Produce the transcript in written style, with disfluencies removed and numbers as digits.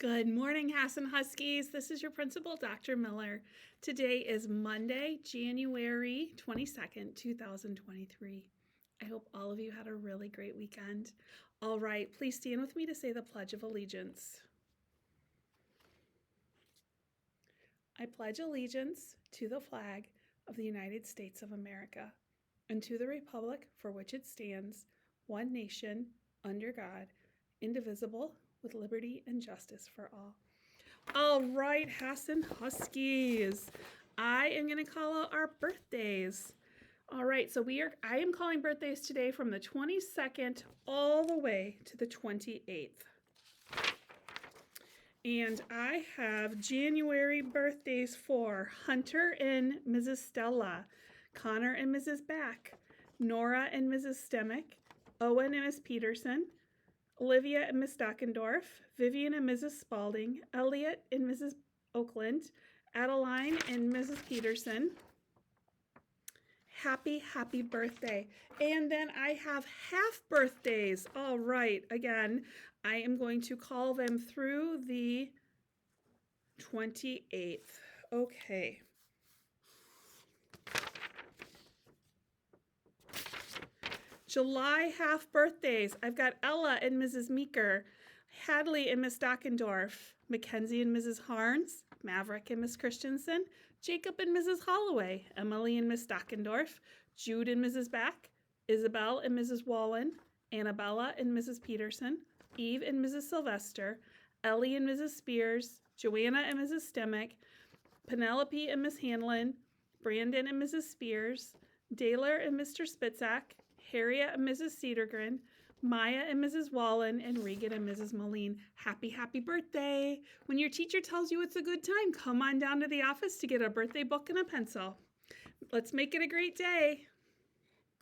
Good morning, Hassan Huskies. This is your principal, Dr. Miller. Today is Monday, January 22nd, 2023. I hope all of you had a really great weekend. All right, please stand with me to say the Pledge of Allegiance. I pledge allegiance to the flag of the United States of America and to the republic for which it stands, one nation, under God, indivisible, with liberty and justice for all. All right, Hassan Huskies. I am going to call out our birthdays. All right, so I am calling birthdays today from the 22nd all the way to the 28th. And I have January birthdays for Hunter and Mrs. Stella, Connor and Mrs. Back, Nora and Mrs. Stemick, Owen and Miss Peterson, Olivia and Miss Dockendorf, Vivian and Mrs. Spalding, Elliot and Mrs. Oakland, Adeline and Mrs. Peterson. Happy birthday. And then I have half birthdays. All right, again, I am going to call them through the 28th. Okay. July half birthdays. I've got Ella and Mrs. Meeker, Hadley and Miss Dockendorf, Mackenzie and Mrs. Harns, Maverick and Miss Christensen, Jacob and Mrs. Holloway, Emily and Miss Dockendorf, Jude and Mrs. Back, Isabel and Mrs. Wallen, Annabella and Mrs. Peterson, Eve and Mrs. Sylvester, Ellie and Mrs. Spears, Joanna and Mrs. Stemick, Penelope and Miss Hanlon, Brandon and Mrs. Spears, Daler and Mr. Spitzak, Harriet and Mrs. Cedargren, Maya and Mrs. Wallen, and Regan and Mrs. Moline. Happy birthday. When your teacher tells you it's a good time, come on down to the office to get a birthday book and a pencil. Let's make it a great day.